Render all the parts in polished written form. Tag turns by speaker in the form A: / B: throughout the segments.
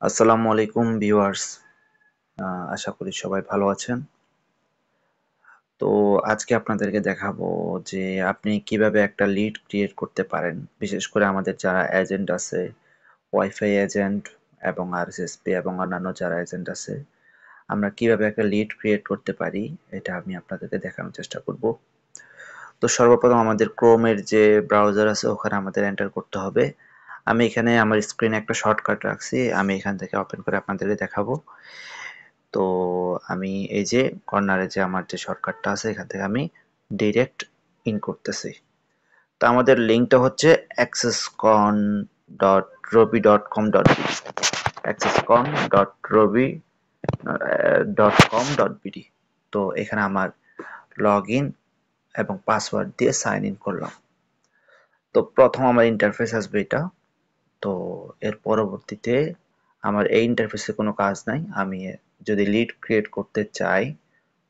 A: আসসালামু আলাইকুম ভিউয়ার্স। আশা করি সবাই ভালো আছেন। তো আজকে আপনাদেরকে দেখাবো যে আপনি কিভাবে একটা লিড ক্রিয়েট করতে পারেন, বিশেষ করে আমাদের যারা এজেন্ট আছে, ওয়াইফাই এজেন্ট এবং আরএসএসপি এবং অন্যান্য যারা এজেন্ট আছে, আমরা কিভাবে একটা লিড ক্রিয়েট করতে পারি এটা আমি আপনাদেরকে দেখানোর চেষ্টা করব। তো সর্বপ্রথম আমাদের ক্রোমের যে ব্রাউজার আছে ওখানে আমাদের এন্টার করতে হবে। আমি এখানে আমার স্ক্রিনে একটা শর্টকাট রাখছি, আমি এখান থেকে ওপেন করে আপনাদেরকে দেখাবো। তো আমি এই যে কর্নারে যে আমার যে শর্টকাটটা আছে এখান থেকে আমি ডিরেক্ট ইন করতেছি। তো আমাদের লিঙ্কটা হচ্ছে accesscon.robi.com.bd, accesscon.robi.com.bd। তো এখানে আমার লগ ইন এবং পাসওয়ার্ড দিয়ে সাইন ইন করলাম। তো প্রথম আমার ইন্টারফেস আসবে এটা। তো এর পরবর্তীতে আমার এই ইন্টারফেসে কোনো কাজ নাই। আমি যদি লিড ক্রিয়েট করতে চাই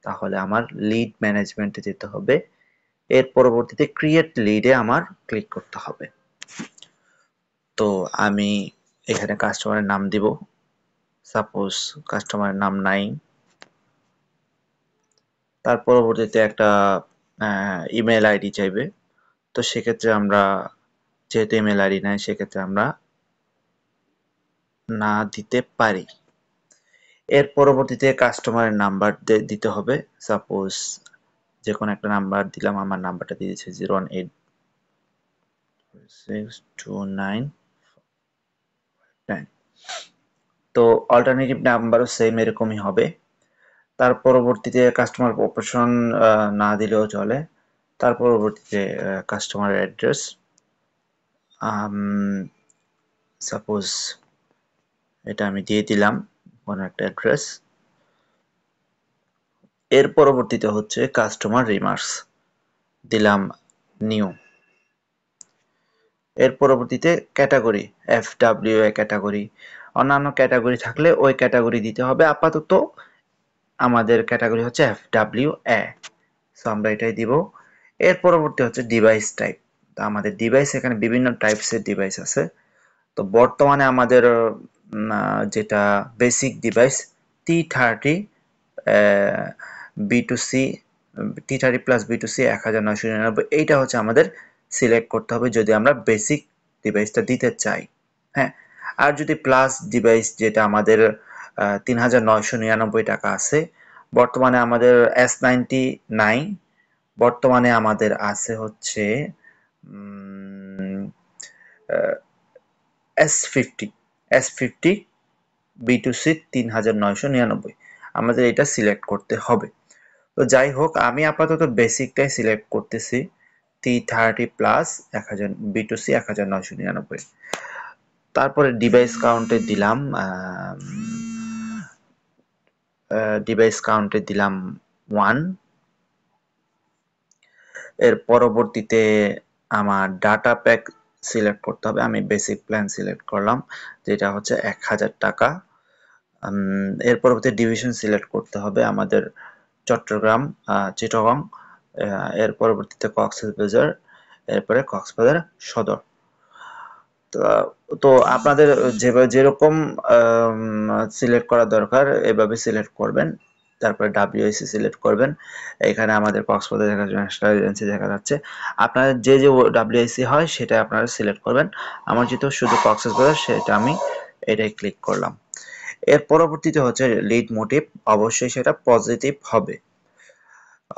A: তাহলে আমার লিড ম্যানেজমেন্টে যেতে হবে। এর পরবর্তীতে ক্রিয়েট লিডে আমার ক্লিক করতে হবে। তো আমি এখানে কাস্টমারের নাম দিব, সাপোজ কাস্টমারের নাম নাই। তার পরবর্তীতে একটা ইমেল আইডি চাইবে। তো সেক্ষেত্রে আমরা যেহেতু ইমেল আইডি নাই সেক্ষেত্রে আমরা না দিতে পারি। এর পরবর্তীতে কাস্টমারের নাম্বার দিতে হবে। সাপোজ যে কোনো একটা নাম্বার দিলাম, আমার নাম্বারটা দিয়ে দিচ্ছে 0186299। তো অল্টারনেটিভ নাম্বারও সেম এরকমই হবে। তার পরবর্তীতে কাস্টমার অপশন না দিলেও চলে। তার পরবর্তীতে কাস্টমার অ্যাড্রেস, সাপোজ এটা আমি দিয়ে দিলাম কোনো একটা অ্যাড্রেস। এর পরবর্তীতে হচ্ছে কাস্টমার রিমার্কস, দিলাম নিউ। এর পরবর্তীতে ক্যাটাগরি, FWA ক্যাটাগরি, অন্যান্য ক্যাটাগরি থাকলে ওই ক্যাটাগরি দিতে হবে। আপাতত আমাদের ক্যাটাগরি হচ্ছে FWA, সো আমরা এটাই দিব। এর পরবর্তী হচ্ছে ডিভাইস টাইপ। তো আমাদের ডিভাইস এখানে বিভিন্ন টাইপসের ডিভাইস আছে। তো বর্তমানে আমাদের যেটা basic device T30 B2C, T30 plus B2C 1999, এইটা হচ্ছে আমাদের সিলেক্ট করতে হবে যদি আমরা বেসিক ডিভাইসটা দিতে চাই। হ্যাঁ, আর যদি প্লাস ডিভাইস যেটা আমাদের 3999 টাকা আছে, বর্তমানে আমাদের S99, বর্তমানে আমাদের আছে হচ্ছে S50 B2C 3999, আমাদের এটা সিলেক্ট করতে হবে। তো যাই হোক, আমি আপাতত বেসিকটাই সিলেক্ট করতেছি, T30 প্লাস 1000 B2C 1999। তারপরে ডিভাইস কাউন্টে দিলাম দিলাম 1। এর পরবর্তীতে আমার ডাটা প্যাক সিলেক্ট করতে হবে। আমি বেসিক প্ল্যান সিলেক্ট করলাম, যেটা হচ্ছে 1000 টাকা। এর পরবর্তী ডিভিশন সিলেক্ট করতে হবে আমাদের চট্টগ্রাম, চিটাগং, এর পরবর্তীতে কক্সবাজার, এরপরে কক্সবাজার সদর। তো আপনাদের যেরকম সিলেক্ট করা দরকার এভাবে সিলেক্ট করবেন। তারপরে WIC সিলেক্ট করবেন। এখানে আমাদের কক্সবাজার ন্যাশনাল এজেন্সি দেখা যাচ্ছে। আপনাদের যে WIC হয় সেটা আপনারা সিলেক্ট করবেন। আমার যেহেতু শুধু কক্সবাজার, সেটা আমি এটাই ক্লিক করলাম। এর পরবর্তীতে হচ্ছে লিড মোটিভ, অবশ্যই সেটা পজিটিভ হবে,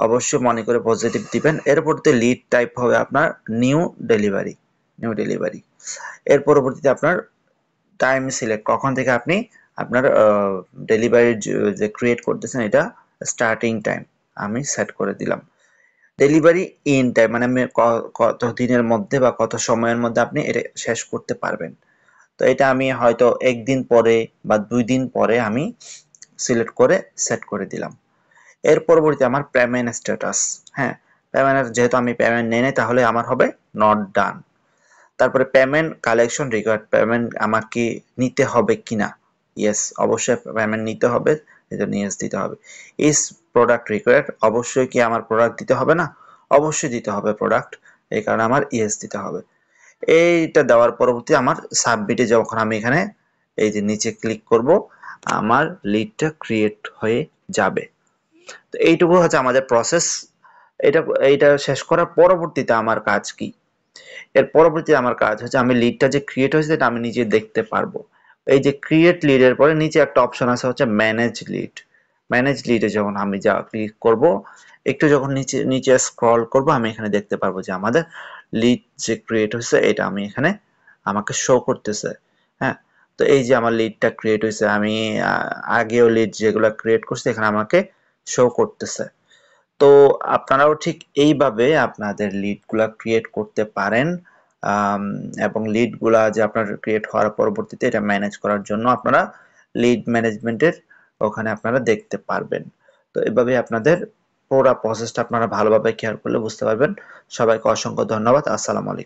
A: অবশ্যই মনে করে পজিটিভ দিবেন। এর পরবর্তীতে লিড টাইপ হবে আপনার নিউ ডেলিভারি। এর পরবর্তীতে আপনার টাইম সিলেক্ট, কখন থেকে আপনি আপনার ডেলিভারি যে ক্রিয়েট করতেছেন এটা স্টার্টিং টাইম আমি সেট করে দিলাম। ডেলিভারি ইন টাইম মানে আমি কত দিনের মধ্যে বা কত সময়ের মধ্যে আপনি এটা শেষ করতে পারবেন। তো এটা আমি হয়তো একদিন পরে বা 2 দিন পরে আমি সিলেক্ট করে সেট করে দিলাম। এর পরবর্তীতে আমার পেমেন্ট স্ট্যাটাস, হ্যাঁ, পেমেন্ট যেহেতু আমি পেমেন্ট নেই নাই তাহলে আমার হবে নট ডান। তারপরে পেমেন্ট কালেকশন রিকোয়ার্ড, পেমেন্ট আমার কি নিতে হবে কিনা, ইয়েস, অবশ্যই পেমেন্ট নিতে হবে, এজন্য ইয়েস দিতে হবে। ইজ প্রোডাক্ট রিকোয়ার্ড, অবশ্যই কি আমার প্রোডাক্ট দিতে হবে না, অবশ্যই দিতে হবে প্রোডাক্ট, এই কারণে আমার ইয়েস দিতে হবে। এইটা দেওয়ার পরবর্তী আমার সাবমিটে যখন আমি এখানে এই যে নিচে ক্লিক করব, আমার লিডটা ক্রিয়েট হয়ে যাবে। তো এইটুকু হচ্ছে আমাদের প্রসেস। এটা এইটা শেষ করার পরবর্তীতে আমার কাজ কি? এর পরবর্তীতে আমার কাজ হচ্ছে আমি লিডটা যে ক্রিয়েট হয়েছে সেটা আমি নিজে দেখতে পারবো। এই যে ক্রিয়েট লিডের পরে নিচে একটা অপশন আছে হচ্ছে ম্যানেজ লিড। ম্যানেজ লিডে যখন আমি যা ক্লিক করব, একটু যখন নিচে নিচে স্ক্রল করব, আমি এখানে দেখতে পারবো যে আমাদের লিড যে ক্রিয়েট হয়েছে এটা আমি এখানে আমাকে শো করতেছে। হ্যাঁ, তো এই যে আমার লিডটা ক্রিয়েট হয়েছে, আমি আগেও লিড যেগুলো ক্রিয়েট করছি এখানে আমাকে শো করতেছে। তো আপনারাও ঠিক এইভাবে আপনাদের লিডগুলা ক্রিয়েট করতে পারেন। আম, এবং লিডগুলা যে আপনার ক্রিয়েট হওয়ার পরবর্তীতে এটা ম্যানেজ করার জন্য আপনারা লিড ম্যানেজমেন্টের ওখানে আপনারা দেখতে পারবেন। তো এভাবে আপনাদের পুরো প্রসেসটা আপনারা ভালোভাবে খেয়াল করলে বুঝতে পারবেন। সবাইকে অসংখ্য ধন্যবাদ। আসসালামু আলাইকুম।